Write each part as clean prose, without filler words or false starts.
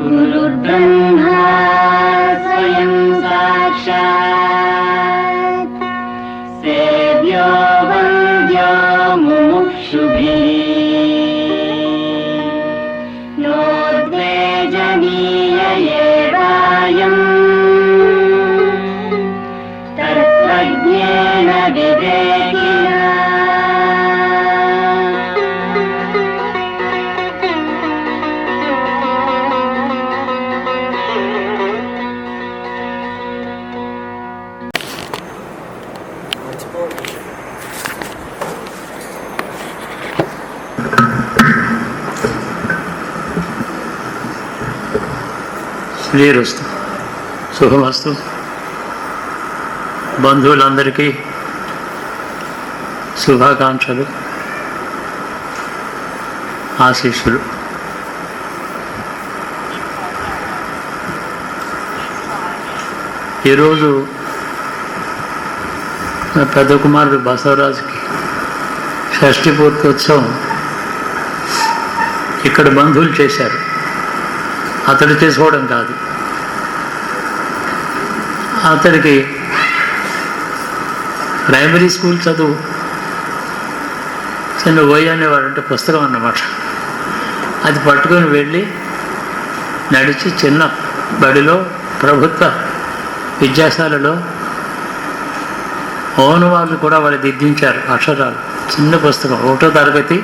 गुरुर्ब्रह्मा स्वयं साक्षात् सेव्यो वन्द्यो मुमुक्षुभिः नोद्वेजनीय एवायम् तत्त्वज्ञेन विवेकिना। శ్రీరస్తు, శుభమస్తు. బంధువులందరికీ శుభాకాంక్షలు, ఆశీస్సులు. ఈరోజు నా పెద్ద కుమారుడు బసవరాజుకి షష్ఠి పూర్తోత్సవం ఇక్కడ బంధువులు చేశారు. అతడు చేసుకోవడం కాదు, అతడికి ప్రైమరీ స్కూల్ చదువు చిన్న ఓయి అనేవాడంటే పుస్తకం అన్నమాట. అది పట్టుకొని వెళ్ళి నడిచి చిన్న బడిలో ప్రభుత్వ విద్యాశాలలో ఓను వాళ్ళు కూడా వాళ్ళు దిద్దించారు అక్షరాలు. చిన్న పుస్తకం, 1వ తరగతి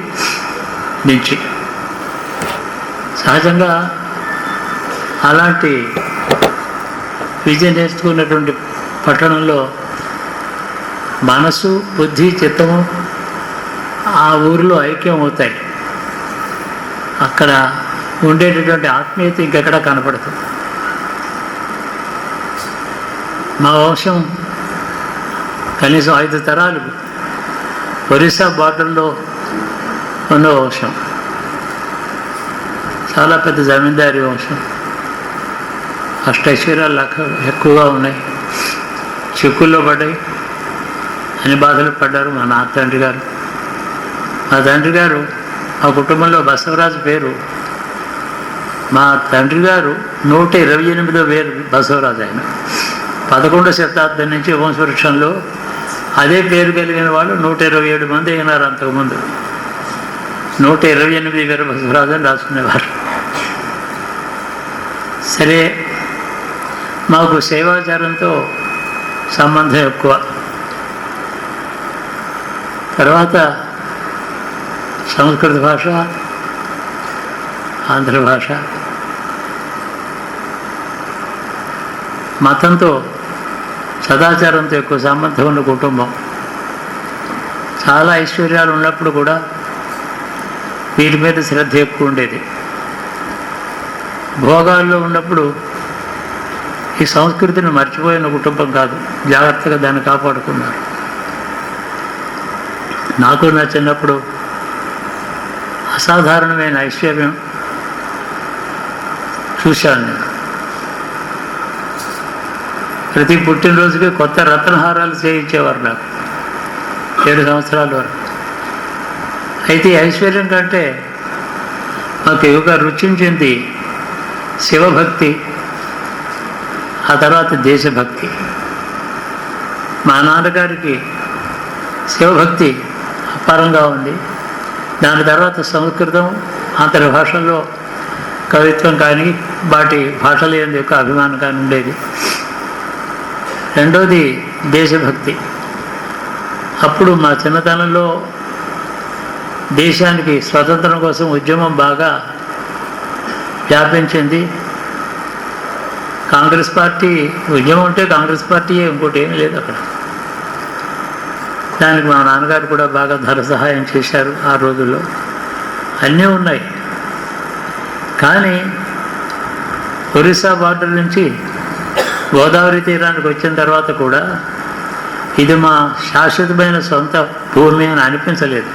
నుంచి. సహజంగా అలాంటి విద్య నేర్చుకున్నటువంటి పట్టణంలో మనసు, బుద్ధి, చిత్తము ఆ ఊరిలో ఐక్యం అవుతాయి. అక్కడ ఉండేటటువంటి ఆత్మీయత ఇంకెక్కడ కనపడుతుంది. మా వంశం కనీసం 5 తరాలు ఒరిస్సా బార్డర్లో ఉన్న వంశం. చాలా పెద్ద జమీందారీ వంశం. అష్టైశ్వర్యాలు ఎక్కువగా ఉన్నాయి. చిక్కుల్లో పడ్డాయి, అన్ని బాధలు పడ్డారు మా నాన్న తండ్రి గారు. మా తండ్రి గారు, మా కుటుంబంలో బసవరాజు పేరు, మా తండ్రి గారు 128వ పేరు బసవరాజు. ఆయన 11వ శతాబ్దం నుంచి వంశవృక్షంలో అదే పేరు కలిగిన వాళ్ళు 127 మంది అయినారు. అంతకుముందు 128 వీర బసవరాజు అని రాసుకునేవారు. సరే, మాకు సేవాచారంతో సంబంధం ఎక్కువ. తర్వాత సంస్కృత భాష, ఆంధ్ర భాష, మతంతో సదాచారంతో ఎక్కువ సంబంధం ఉన్న కుటుంబం. చాలా ఐశ్వర్యాలు ఉన్నప్పుడు కూడా వీటి మీద శ్రద్ధ ఎక్కువ ఉండేది. భోగాల్లో ఉన్నప్పుడు ఈ సంస్కృతిని మర్చిపోయిన కుటుంబం కాదు, జాగ్రత్తగా దాన్ని కాపాడుకున్నారు. నాకు నా చిన్నప్పుడు అసాధారణమైన ఐశ్వర్యం చూశాను నేను. ప్రతి పుట్టినరోజుకి కొత్త రత్నహారాలు చేయించేవారు నాకు 7 సంవత్సరాల వరకు. అయితే ఈ ఐశ్వర్యం కంటే మాకు ఎక్కువగా రుచించింది శివభక్తి, ఆ తర్వాత దేశభక్తి. మా నాన్నగారికి శివభక్తి అపారంగా ఉంది. దాని తర్వాత సంస్కృతం, ఆంధ్ర భాషల్లో కవిత్వం కానీ వాటి భాషల యొక్క అభిమానం కానీ ఉండేది. రెండోది దేశభక్తి. అప్పుడు మా చిన్నతనంలో దేశానికి స్వతంత్రం కోసం ఉద్యమం బాగా వ్యాపించింది. కాంగ్రెస్ పార్టీ ఉద్యమం అంటే కాంగ్రెస్ పార్టీయే, ఇంకోటి ఏమీ లేదు అక్కడ. దానికి మా నాన్నగారు కూడా బాగా ధన సహాయం చేశారు. ఆ రోజుల్లో అన్నీ ఉన్నాయి. కానీ ఒరిస్సా బార్డర్ నుంచి గోదావరి తీరానికి వచ్చిన తర్వాత కూడా ఇది మా శాశ్వతమైన సొంత భూమి అని అనిపించలేదు.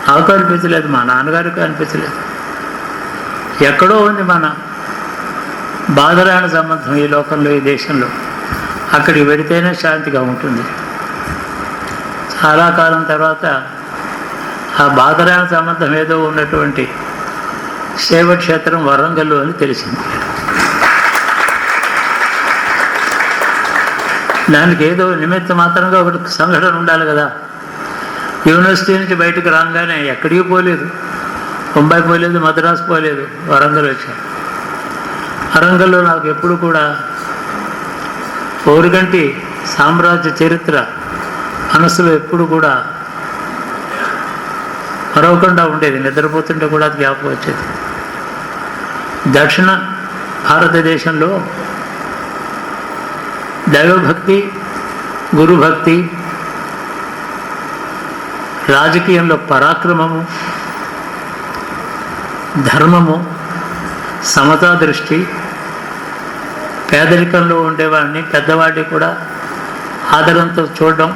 నాకు అనిపించలేదు, మా నాన్నగారికి అనిపించలేదు. ఎక్కడో ఉంది మన బాధరాని సంబంధం ఈ లోకంలో, ఈ దేశంలో. అక్కడికి వెడితేనే శాంతిగా ఉంటుంది. చాలా కాలం తర్వాత ఆ బాదరాయణ సంబంధం ఏదో ఉన్నటువంటి శైవ క్షేత్రం వరంగల్ అని తెలిసింది. దానికి ఏదో నిమిత్త మాత్రంగా ఒకటి సంఘటన ఉండాలి కదా. యూనివర్సిటీ నుంచి బయటకు రాగానే ఎక్కడికి పోలేదు, ముంబై పోలేదు, మద్రాసు పోలేదు, వరంగల్ వచ్చాను. వరంగల్లో నాకు ఎప్పుడు కూడా ఓరుగంటి సామ్రాజ్య చరిత్ర మనసులో ఎప్పుడు కూడా మరవకుండా ఉండేది. నిద్రపోతుంటే కూడా అది జ్ఞాపకం వచ్చేది. దక్షిణ భారతదేశంలో దైవభక్తి, గురుభక్తి, రాజకీయంలో పరాక్రమము, ధర్మము, సమతా దృష్టి, పేదరికంలో ఉండేవాడిని పెద్దవాడిని కూడా ఆదరంతో చూడడం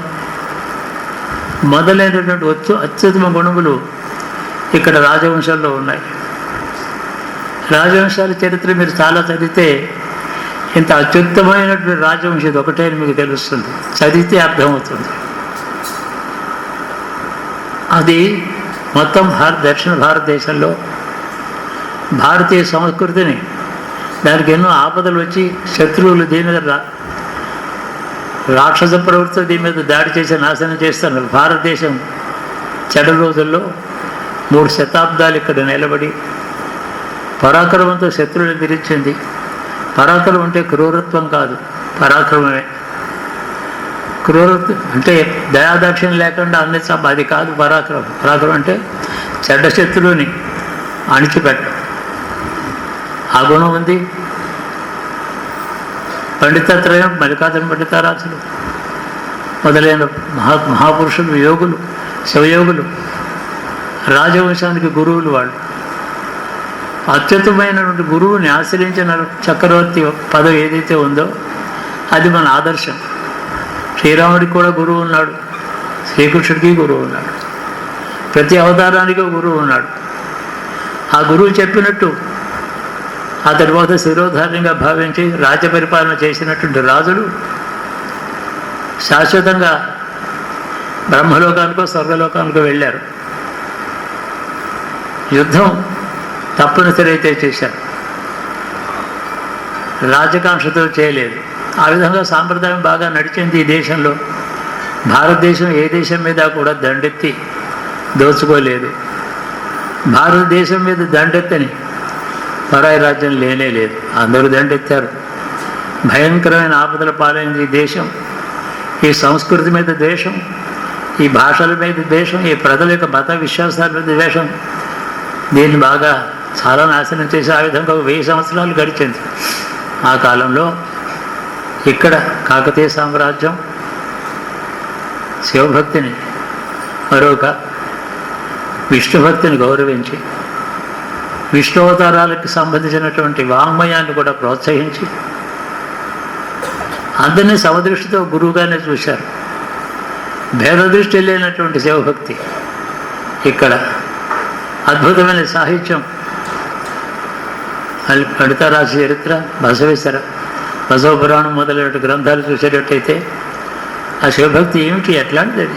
మొదలైనటువంటి అత్యుత్తమ గుణములు ఇక్కడ రాజవంశాల్లో ఉన్నాయి. రాజవంశాల చరిత్ర మీరు చాలా చదివితే ఇంత అత్యుత్తమైనటువంటి రాజవంశం ఇది ఒకటే అని మీకు తెలుస్తుంది, చదివితే అర్థమవుతుంది. అది మొత్తం దక్షిణ భారతదేశంలో భారతీయ సంస్కృతిని, దానికి ఎన్నో ఆపదలు వచ్చి శత్రువులు దీని మీద రాక్షస ప్రవృత్తి దీని మీద దాడి చేసి నాశనం చేస్తున్నారు. భారతదేశం చెడ్డ రోజుల్లో 3 శతాబ్దాలు ఇక్కడ నిలబడి పరాక్రమంతో శత్రువులు ఎదిరించింది. పరాక్రమం అంటే క్రూరత్వం కాదు, పరాక్రమమే. క్రూరత్వం అంటే దయాదాక్షిణ్యం లేకుండా అన్ని అది కాదు పరాక్రమం. పరాక్రమం అంటే చెడ్డ శత్రువుని అణిచిపెట్టడం. ఆ గుణం ఉంది. పండితత్రయం, మల్లికార్జున పండితారాజులు మొదలైన మహాపురుషులు, యోగులు, శివయోగులు, రాజవంశానికి గురువులు. వాళ్ళు అత్యుత్తమైనటువంటి గురువుని ఆశ్రయించిన చక్రవర్తి పదవి ఏదైతే ఉందో అది మన ఆదర్శం. శ్రీరాముడికి కూడా గురువు ఉన్నాడు, శ్రీకృష్ణుడికి గురువు ఉన్నాడు, ప్రతి అవతారానికి గురువు ఉన్నాడు. ఆ గురువు చెప్పినట్టు ఆ తర్వాత శిరోధార్యంగా భావించి రాజ్య పరిపాలన చేసినటువంటి రాజులు శాశ్వతంగా బ్రహ్మలోకానికో స్వర్గలోకానికో వెళ్ళారు. యుద్ధం తప్పనిసరి అయితే చేశారు, రాజకాంక్షతో చేయలేదు. ఆ విధంగా సాంప్రదాయం బాగా నడిచింది ఈ దేశంలో. భారతదేశం ఏ దేశం మీద కూడా దండెత్తి దోచుకోలేదు. భారతదేశం మీద దండెత్తని పరాయి రాజ్యం లేనే లేదు. అందరూ దండెత్తారు. భయంకరమైన ఆపదల పాలైంది ఈ దేశం. ఈ సంస్కృతి మీద ద్వేషం, ఈ భాషల మీద ద్వేషం, ఈ ప్రజల యొక్క మత విశ్వాసాల మీద ద్వేషం దీన్ని బాగా చాలా నాశనం చేసి ఆ విధంగా 1000 సంవత్సరాలు గడిచింది. ఆ కాలంలో ఇక్కడ కాకతీయ సామ్రాజ్యం శివభక్తిని, మరొక విష్ణుభక్తిని గౌరవించి విష్ణు అవతారాలకు సంబంధించినటువంటి వాంగ్మయాన్ని కూడా ప్రోత్సహించి అందరినీ సమదృష్టితో గురువుగానే చూశారు. భేదదృష్టి లేనటువంటి శివభక్తి. ఇక్కడ అద్భుతమైన సాహిత్యం, పండితారాజు చరిత్ర, బసవేశ్వర, బసవ పురాణం మొదలైన గ్రంథాలు చూసేటట్టయితే ఆ శివభక్తి ఏమిటి, ఎట్లాంటిది?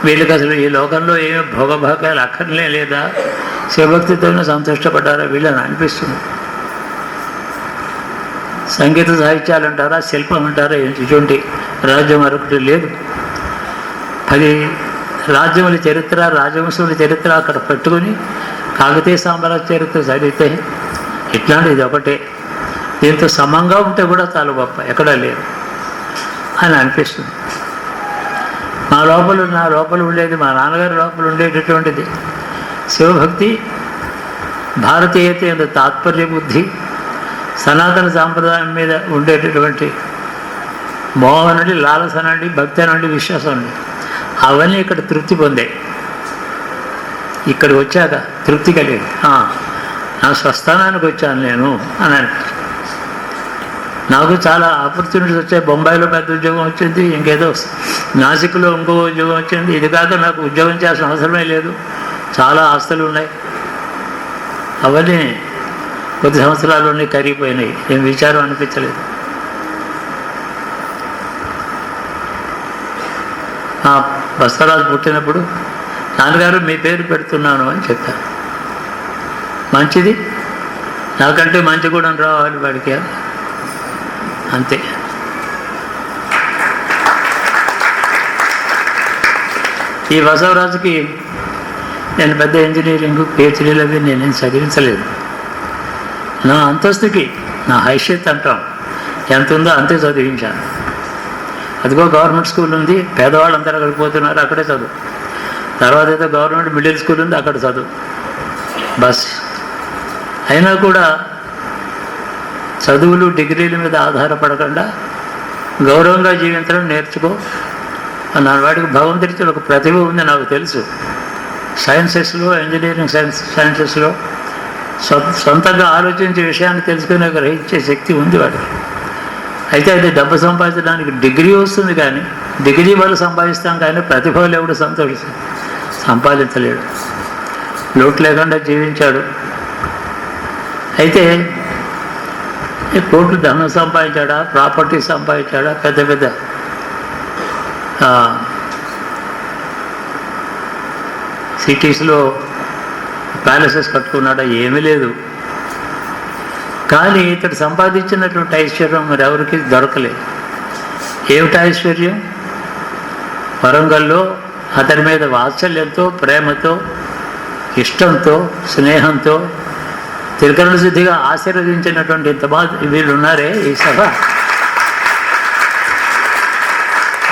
వీళ్ళకి అసలు ఈ లోకంలో ఏమి భోగభాగాలు అక్కర్లే లేదా, శివభక్తితోనే సంతుష్టపడ్డారా వీళ్ళని అనిపిస్తుంది. సంగీత సాహిత్యాలు అంటారా, శిల్పం అంటారా, ఇటువంటి రాజ్యం మరొకటి లేదు. 10 రాజ్యముల చరిత్ర, రాజవంశముల చరిత్ర అక్కడ పెట్టుకుని కాకతీయ సామ్రాజ్య చరిత్ర చదివితే ఇట్లాంటిది ఒకటే. దీంతో సమంగా ఉంటే కూడా చాలా గొప్ప, ఎక్కడా లేదు అని అనిపిస్తుంది. నా లోపల ఉండేది, మా నాన్నగారి లోపల ఉండేటటువంటిది శివభక్తి, భారతీయత యొక్క తాత్పర్య బుద్ధి, సనాతన సాంప్రదాయం మీద ఉండేటటువంటి మోహం నుండి, లాలస నుండి, భక్తి నుండి, విశ్వాసం నుండి అవన్నీ ఇక్కడ తృప్తి పొందాయి. ఇక్కడికి వచ్చాక తృప్తి కలిగింది. నా స్వస్థానానికి వచ్చాను నేను అని అనిపించింది. నాకు చాలా ఆపర్చునిటీస్ వచ్చాయి. బొంబాయిలో పెద్ద ఉద్యోగం వచ్చింది, ఇంకేదో నాసిక్లో ఇంకో ఉద్యోగం వచ్చింది. ఇది కాక నాకు ఉద్యోగం చేయాల్సిన అవసరమే లేదు, చాలా ఆస్తులు ఉన్నాయి. అవన్నీ కొద్ది సంవత్సరాల్లోనే కరిగిపోయినాయి. ఏం విచారం అనిపించలేదు. బసవరాజు పుట్టినప్పుడు నాన్నగారు మీ పేరు పెడుతున్నాను అని చెప్పారు. మంచిది, నాకంటే మంచి కూడా రావాలి వాడికి, అంతే. ఈ బసవరాజుకి నేను పెద్ద ఇంజనీరింగ్ పిహెచ్డీలు అవి నేనేం చదివించలేదు. నా అంతస్తుకి, నా హైషియత్ అంటాం ఎంత ఉందో అంతే చదివించాను. అదిగో గవర్నమెంట్ స్కూల్ ఉంది, పేదవాళ్ళందరూ అక్కడికి పోతున్నారు, అక్కడే చదువు. తర్వాత ఏదో గవర్నమెంట్ మిడిల్ స్కూల్ ఉంది, అక్కడ చదువు. బస్. అయినా కూడా చదువులు డిగ్రీల మీద ఆధారపడకుండా గౌరవంగా జీవించడం నేర్చుకో అన్నాడు. వాడికి భగవంతుడితో ఒక ప్రతిభ ఉంది నాకు తెలుసు. సైన్సెస్లో, ఇంజనీరింగ్ సైన్సెస్లో సొంతంగా ఆలోచించే విషయాన్ని తెలుసుకునే గ్రహించే శక్తి ఉంది వాడికి. అయితే అది డబ్బు సంపాదించడానికి డిగ్రీ వస్తుంది, కానీ డిగ్రీ వల్ల సంపాదిస్తాం, కానీ ప్రతిభ ఎవడు సంపాదించలేడు. లోటు లేకుండా జీవించాడు. అయితే కోట్లు ధనం సంపాదించాడా, ప్రాపర్టీ సంపాదించాడా, పెద్ద పెద్ద సిటీస్లో ప్యాలెసెస్ కట్టుకున్నాడా, ఏమీ లేదు. కానీ ఇతడు సంపాదించినటువంటి ఐశ్వర్యం మరి ఎవరికి దొరకలేదు. ఏమిటి ఐశ్వర్యం? వరంగల్లో అతని మీద వాత్సల్యంతో, ప్రేమతో, ఇష్టంతో, స్నేహంతో తిరుకరణ శుద్ధిగా ఆశీర్వదించినటువంటి వీళ్ళు ఉన్నారే ఈ సభ,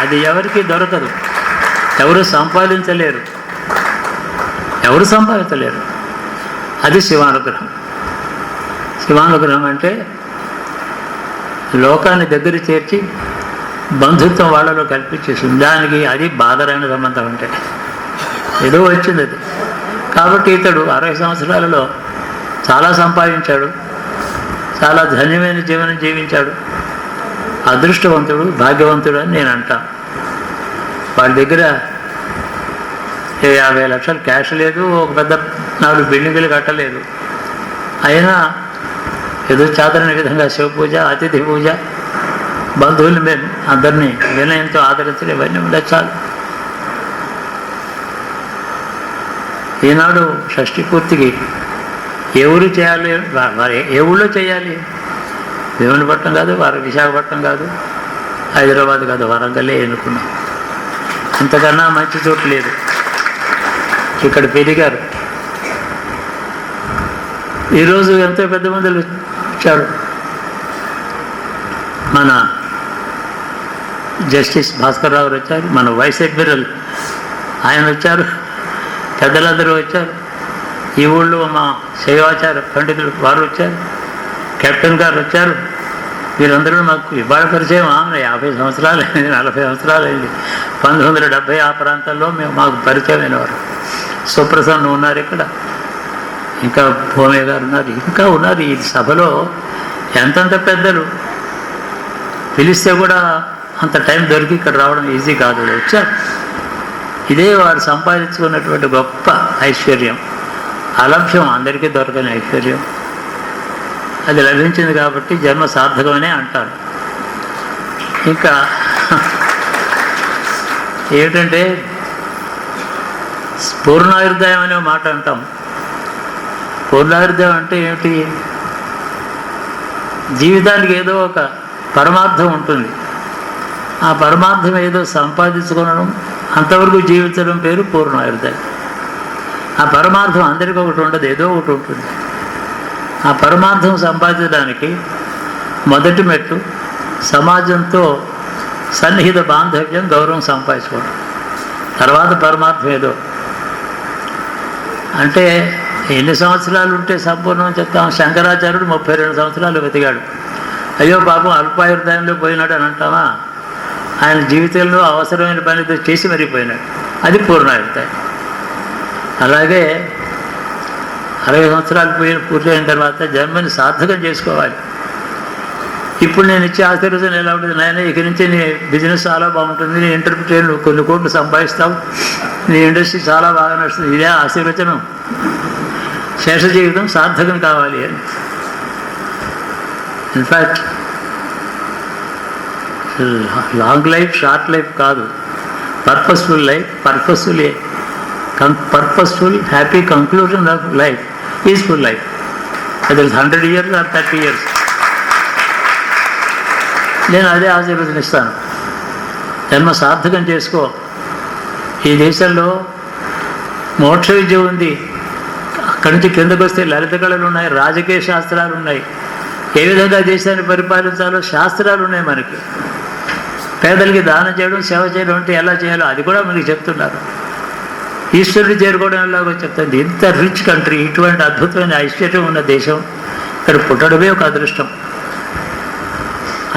అది ఎవరికి దొరకదు. ఎవరు సంపాదించలేరు. అది శివానుగ్రహం. శివానుగ్రహం అంటే లోకాన్ని దగ్గర చేర్చి బంధుత్వం వాళ్ళలో కల్పించేసింది. దానికి అది బాధరైన సంబంధం అంటే ఏదో వచ్చింది అది. కాబట్టి ఇతడు 60 సంవత్సరాలలో చాలా సంపాదించాడు, చాలా ధన్యమైన జీవనం జీవించాడు. అదృష్టవంతుడు, భాగ్యవంతుడు అని నేను అంటాను. వాళ్ళ దగ్గర 50 లక్షలు క్యాష్ లేదు, ఒక పెద్ద 4 బిల్డింగులు కట్టలేదు. అయినా ఏదో చాదరని విధంగా శివ పూజ, అతిథి పూజ, బంధువులు మేము అందరినీ వినయంతో ఆదరించడం, ఇవన్నీ ఉండే చాలు. ఈనాడు షష్ఠి పూర్తికి ఏ ఊరు చేయాలి, మరి ఏ ఊళ్ళో చేయాలి? భీమునిపట్నం కాదు, విశాఖపట్నం కాదు, హైదరాబాద్ కాదు, వరంగల్లే ఎన్నుకున్నాం. అంతకన్నా మంచి చోటు లేదు. ఇక్కడ పెరిగారు. ఈరోజు ఎంతో పెద్ద మందులు వచ్చాడు. మన జస్టిస్ భాస్కర్ రావు వచ్చారు, మన వైస్ అడ్మిరల్ ఆయన వచ్చారు, పెద్దలందరూ వచ్చారు. ఈ ఊళ్ళో మా శైవాచార పండితులు వారు వచ్చారు, కెప్టెన్ గారు వచ్చారు. వీరందరూ మాకు ఇవాళ పరిచయం 50 సంవత్సరాలు అయింది, 40 సంవత్సరాలు అయింది. 1970 ఆ ప్రాంతాల్లో మాకు పరిచయమైన వారు. సుప్రసన్న ఉన్నారు ఇక్కడ, ఇంకా భూమయ్య గారు ఉన్నారు, ఇంకా ఉన్నారు. ఈ సభలో ఎంతంత పెద్దలు పిలిస్తే కూడా అంత టైం దొరికి ఇక్కడ రావడం ఈజీ కాదు. వచ్చారు. ఇదే వారు సంపాదించుకున్నటువంటి గొప్ప ఐశ్వర్యం. అలభ్యం, అందరికీ దొరకని ఐశ్వర్యం. అది లభించింది కాబట్టి జన్మ సార్థకమనే అంటారు. ఇంకా ఏమిటంటే పూర్ణాయుర్దాయం అనే మాట అంటాం. పూర్ణాయుర్దాయం అంటే ఏమిటి? జీవితానికి ఏదో ఒక పరమార్థం ఉంటుంది. ఆ పరమార్థం ఏదో సంపాదించుకోవడం, అంతవరకు జీవించడం పేరు పూర్ణాయుర్దాయం. ఆ పరమార్థం అందరికీ ఒకటి ఉండదు, ఏదో ఒకటి ఉంటుంది. ఆ పరమార్థం సంపాదించడానికి మొదటి మెట్టు సమాజంతో సన్నిహిత బాంధవ్యం, గౌరవం సంపాదించుకోవడం. తర్వాత పరమార్థం ఏదో. అంటే ఎన్ని సంవత్సరాలు ఉంటే సంపూర్ణం చెప్తాం. శంకరాచార్యుడు 32 సంవత్సరాలు వెతికాడు. అయ్యో పాపం అల్పాయుర్దాయంలో పోయినాడు అని అంటావా? ఆయన జీవితంలో అవసరమైన పని చేసి మరిపోయినాడు. అది పూర్ణాయుర్దాయం. అలాగే 60 సంవత్సరాలు పూర్తయిన తర్వాత జన్మని సార్థకం చేసుకోవాలి. ఇప్పుడు నేను ఇచ్చే ఆశీర్వచనం ఎలా ఉంటుంది? నాయన, ఇక నుంచి నీ బిజినెస్ చాలా బాగుంటుంది, నీ ఇంటర్ప్రిటేషన్ నువ్వు కొన్ని కోట్లు సంపాదిస్తావు, నీ ఇండస్ట్రీ చాలా బాగా నడుస్తుంది. ఇదే ఆశీర్వచనం. శేష జీవితం సార్థకం కావాలి అని. In fact long life, short life కాదు, purposeful life, purposeful happy conclusion of life, peaceful life. అది 100 years or 30 years. నేను అదే ఆశీర్వదనిస్తాను. జన్మ సార్థకం చేసుకో. ఈ దేశంలో మోక్ష విద్య ఉంది, అక్కడి నుంచి కిందకు వస్తే లలిత కళలు ఉన్నాయి, రాజకీయ శాస్త్రాలు ఉన్నాయి, ఏ విధంగా దేశాన్ని పరిపాలించాలో శాస్త్రాలు ఉన్నాయి. మనకి పేదలకి దానం చేయడం, సేవ చేయడం అంటే ఎలా చేయాలో అది కూడా మనకి చెప్తున్నారు. ఈశ్వరుడు చేరుకోవడం ఎలాగో చెప్తుంది. ఇంత రిచ్ కంట్రీ, ఇటువంటి అద్భుతమైన ఐశ్వర్యం ఉన్న దేశం, ఇక్కడ పుట్టడమే ఒక అదృష్టం.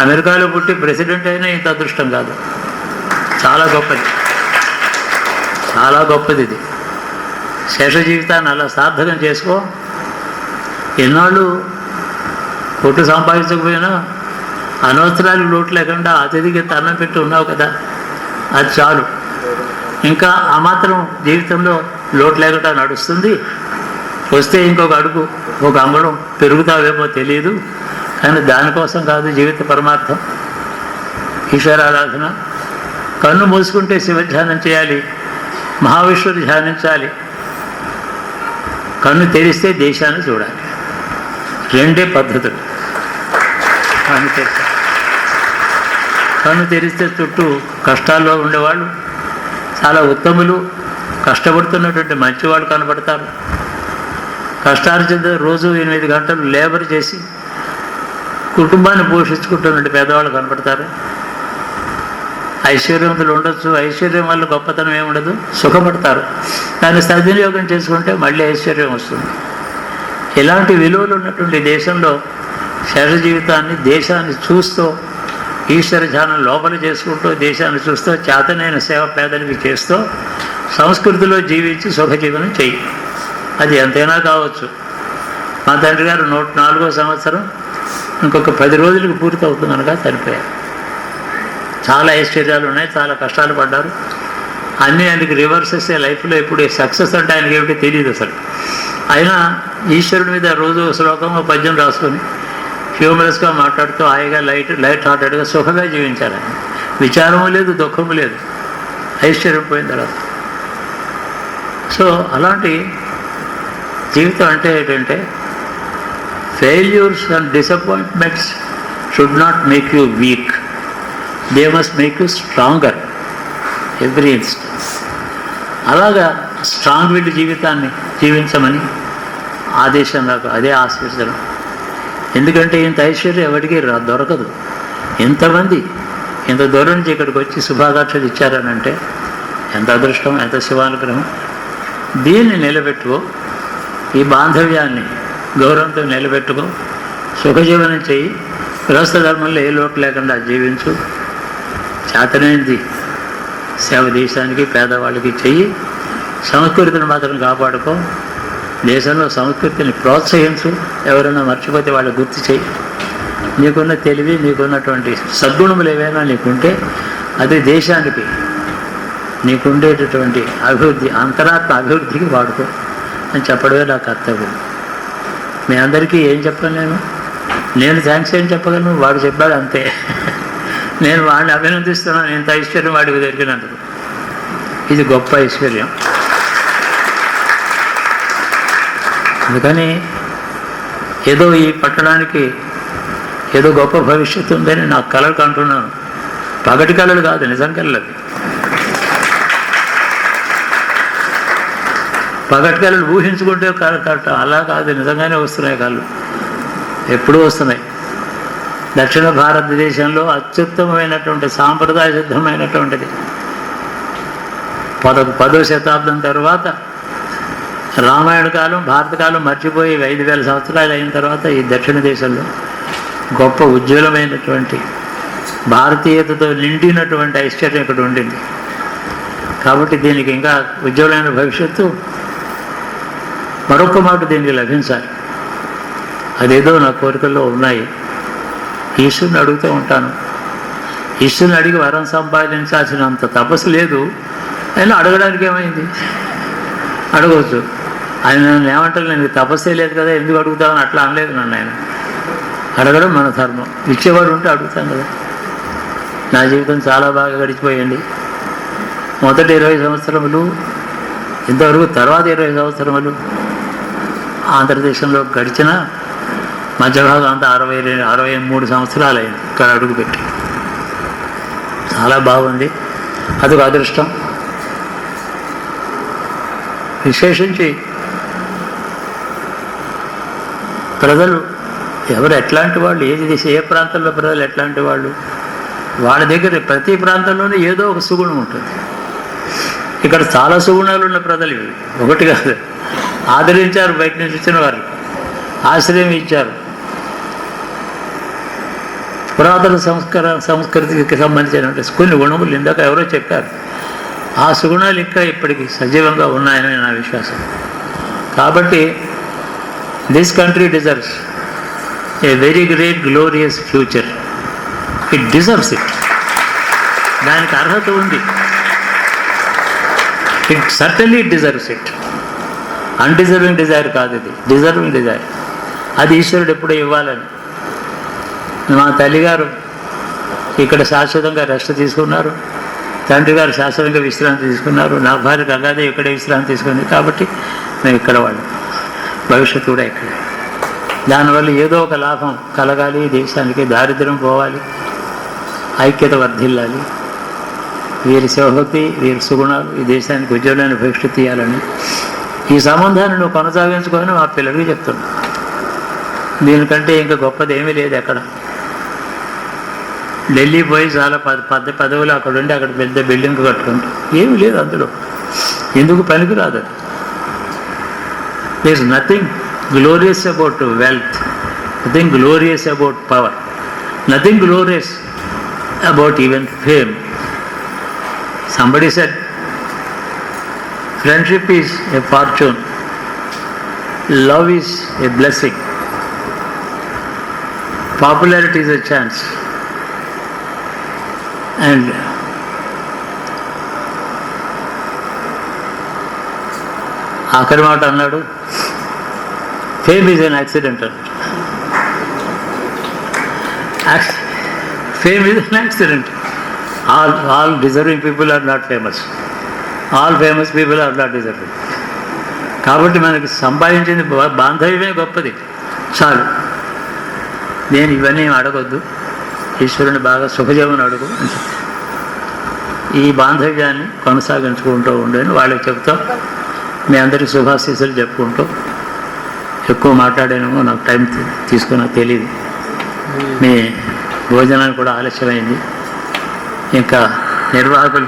అమెరికాలో పుట్టి ప్రెసిడెంట్ అయినా ఇంత అదృష్టం కాదు. చాలా గొప్పది, చాలా గొప్పది ఇది. శేష జీవితాన్ని అలా సార్థకం చేసుకో. ఎన్నాళ్ళు కొట్టు సంపాదించకపోయినా అనవసరాలు లోటు లేకుండా అతిథికి అన్నం పెట్టి ఉన్నావు కదా, అది చాలు. ఇంకా ఆ మాత్రం జీవితంలో లోటు లేకుండా నడుస్తుంది. వస్తే ఇంకొక అడుగు, ఒక అంగుళం పెరుగుతావేమో తెలియదు, కానీ దానికోసం కాదు జీవిత పరమార్థం. ఈశ్వరారాధన. కన్ను మూసుకుంటే శివధ్యానం చేయాలి, మహావిష్ణుని ధ్యానించాలి. కన్ను తెరిస్తే దేశాన్ని చూడాలి. రెండే పద్ధతులు. కన్ను తెరిస్తే చుట్టూ కష్టాల్లో ఉండేవాళ్ళు, చాలా ఉత్తములు, కష్టపడుతున్నటువంటి మంచివాళ్ళు కనబడతారు. కష్టార్జిత రోజు 8 గంటలు లేబర్ చేసి కుటుంబాన్ని పోషించుకుంటున్నటువంటి పేదవాళ్ళు కనబడతారు. ఐశ్వర్యవంతులు ఉండొచ్చు, ఐశ్వర్యం వల్ల గొప్పతనం ఏముండదు, సుఖపడతారు. దాన్ని సద్వినియోగం చేసుకుంటే మళ్ళీ ఐశ్వర్యం వస్తుంది. ఇలాంటి విలువలు ఉన్నటువంటి దేశంలో శేష జీవితాన్ని, దేశాన్ని చూస్తూ, ఈశ్వర ధ్యానం లోపల చేసుకుంటూ, దేశాన్ని చూస్తూ, చేతనైన సేవ పేదలకి చేస్తూ, సంస్కృతిలో జీవించి సుఖజీవనం చెయ్యి. అది ఎంతైనా కావచ్చు. మా తండ్రి గారు 104వ సంవత్సరం ఇంకొక 10 రోజులకు పూర్తి అవుతుందనగా చనిపోయారు. చాలా ఐశ్వర్యాలు ఉన్నాయి, చాలా కష్టాలు పడ్డారు. అన్నీ ఆయనకి రివర్సెస్ లైఫ్లో. ఇప్పుడు సక్సెస్ అంటే ఆయనకి ఏమిటో తెలియదు అసలు. అయినా ఈశ్వరుడి మీద రోజు శ్లోకం, పద్యం రాసుకొని హ్యూమరస్గా మాట్లాడుతూ హాయిగా లైట్ హార్టెడ్గా సుఖంగా జీవించారు. ఆయన విచారము లేదు, దుఃఖము లేదు, ఐశ్వర్యం పోయిన తర్వాత. సో అలాంటి జీవితం అంటే ఏంటంటే, failures and disappointments should not make you week, they must make you stronger every instance. అలాగా స్ట్రాంగ్ విల్ జీవితాన్ని జీవించమని ఆదేశం నాకు, అదే ఆశీర్వదనం. ఎందుకంటే ఇంత ఐశ్వర్యం ఎవరికి దొరకదు. ఎంతమంది ఇంత దూరం నుంచి ఇక్కడికి వచ్చి శుభాకాంక్షలు ఇచ్చారనంటే ఎంత అదృష్టం, ఎంత శివానుగ్రహం. దీన్ని నిలబెట్టుకో, ఈ బాంధవ్యాన్ని గౌరవంతో నిలబెట్టుకో, సుఖజీవనం చెయ్యి, గృహస్థ ధర్మంలో ఏ లోటు లేకుండా జీవించు. చేతనైంది సేవ దేశానికి, పేదవాళ్ళకి చెయ్యి. సంస్కృతిని మాత్రం కాపాడుకో. దేశంలో సంస్కృతిని ప్రోత్సహించు. ఎవరైనా మర్చిపోతే వాళ్ళు గుర్తు చేయి. నీకున్న తెలివి, నీకున్నటువంటి సద్గుణములు ఏవైనా నీకుంటే అది దేశానికి, నీకుండేటటువంటి అభివృద్ధి, అంతరాత్మ అభివృద్ధికి వాడుకో అని చెప్పడమే నా కర్తవ్యం. మీ అందరికీ ఏం చెప్పను నేను థ్యాంక్స్ ఏం చెప్పగలను, వాడు చెప్పాడు అంతే. నేను వాడిని అభినందిస్తున్నాను, ఇంత ఐశ్వర్యం వాడికి దొరికినందుకు. ఇది గొప్ప ఐశ్వర్యం. అందుకని ఏదో ఈ పట్టణానికి ఏదో గొప్ప భవిష్యత్తు ఉందని నాకు కలలు కంటున్నాను. పగటి కళలు కాదు, నిజం కళలు. పగటి కళలు ఊహించుకుంటే కరెక్ట్, అలా కాదు, నిజంగానే వస్తున్నాయి కళ్ళు, ఎప్పుడూ వస్తున్నాయి. దక్షిణ భారతదేశంలో అత్యుత్తమమైనటువంటి సాంప్రదాయ సిద్ధమైనటువంటిది 10వ శతాబ్దం తర్వాత రామాయణ కాలం, భారత కాలం మర్చిపోయి 5000 సంవత్సరాలు అయిన తర్వాత ఈ దక్షిణ దేశంలో గొప్ప ఉజ్వలమైనటువంటి భారతీయతతో నిండినటువంటి ఐశ్వర్యం ఇక్కడ ఉండింది. కాబట్టి దీనికి ఇంకా ఉజ్వలమైన భవిష్యత్తు మరొక మాట దీనికి లభించాలి. అదేదో నా కోరికల్లో ఉన్నాయి. ఈశ్వరుని అడుగుతూ ఉంటాను. ఈశ్వరుని అడిగి వరం సంపాదించాల్సినంత తపస్సు లేదు. అయినా అడగడానికి ఏమైంది, అడగవచ్చు. ఆయన నన్ను ఏమంటారు, నేను తపస్సే లేదు కదా ఎందుకు అడుగుతామని అట్లా అనలేదు నన్ను. ఆయన అడగడం మన ధర్మం. ఇచ్చేవాడు ఉంటే అడుగుతాం కదా. నా జీవితం చాలా బాగా గడిచిపోయింది. మొదటి 20 సంవత్సరములు, ఇంతవరకు తర్వాత 20 సంవత్సరములు ఆంధ్రదేశంలో గడిచిన మధ్యభాగం అంతా 63 సంవత్సరాలు అయింది ఇక్కడ అడుగుపెట్టి. చాలా బాగుంది, అదొక అదృష్టం. విశేషించి ప్రజలు ఎవరు ఎట్లాంటి వాళ్ళు, ఏ ప్రాంతంలో ప్రజలు ఎట్లాంటి వాళ్ళు, వాళ్ళ దగ్గర ప్రతి ప్రాంతంలోనే ఏదో ఒక సుగుణం ఉంటుంది. ఇక్కడ చాలా సుగుణాలు ఉన్న ప్రజలు ఇవి, ఒకటి కాదు. ఆదరించారు బయట నుంచి వచ్చిన వారు, ఆశ్రయం ఇచ్చారు. పురాతన సంస్కృతికి సంబంధించిన కొన్ని గుణములు ఇందాక ఎవరో చెప్పారు. ఆ సుగుణాలు ఇంకా ఇప్పటికీ సజీవంగా ఉన్నాయని నా విశ్వాసం. కాబట్టి this country deserves a very great glorious future. It deserves it. దానికి అర్హత ఉంది. It certainly deserves it. Undeserving desire కాదు ఇది, డిజర్వింగ్ డిజైర్. అది ఈశ్వరుడు ఎప్పుడూ ఇవ్వాలని. మా తల్లిగారు ఇక్కడ శాశ్వతంగా రెస్ట్ తీసుకున్నారు, తండ్రి గారు శాశ్వతంగా విశ్రాంతి తీసుకున్నారు, నా భార్య గంగాదే ఇక్కడే విశ్రాంతి తీసుకుంది. కాబట్టి మేము ఇక్కడ వాళ్ళు, భవిష్యత్తు కూడా ఇక్కడే. దానివల్ల ఏదో ఒక లాభం కలగాలి, దేశానికి దారిద్ర్యం పోవాలి, ఐక్యత వర్ధిల్లాలి, వీరి శివభక్తి, వీరి సుగుణాలు ఈ దేశానికి ఉజ్వలమైన భవిష్యత్తు ఇవ్వాలని ఈ సంబంధాన్ని నువ్వు కొనసాగించుకొని మా పిల్లలకి చెప్తున్నా. దీనికంటే ఇంకా గొప్పది ఏమీ లేదు. ఎక్కడ ఢిల్లీ పోయి చాలా పదవులు అక్కడ ఉండి అక్కడ పెద్ద బిల్డింగ్ కట్టుకుంటాం, ఏమీ లేదు అందులో. ఎందుకు పనికిరాదు అది. There is nothing glorious about wealth, nothing glorious about power, nothing glorious about even fame. Somebody said friendship is a fortune, love is a blessing, popularity is a chance. And ఆఖరి మాట అన్నాడు, fame is an accident. Fame is an accident. All deserving people are not famous, all famous people are not deserving. కాబట్టి మనకి సంపాదించింది బాంధవ్యమే గొప్పది, చాలు. నేను ఇవన్నీ అడగొద్దు, ఈశ్వరుని బాగా సుఖజీవనం అడుగు. ఈ బాంధవ్యాన్ని కొనసాగించుకుంటూ ఉండని వాళ్ళకి చెప్తాం. మీ అందరికీ శుభాశీస్సులు చెప్పుకుంటూ, ఎక్కువ మాట్లాడానేమో, నాకు టైం తీసుకున్నా తెలియదు. మీ భోజనానికి కూడా ఆలస్యమైంది. ఇంకా నిర్వాహకులు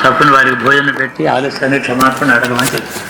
చప్పున వారికి భోజనం పెట్టి ఆలస్యాన్ని క్షమాపణ అడగమని చెప్తాను.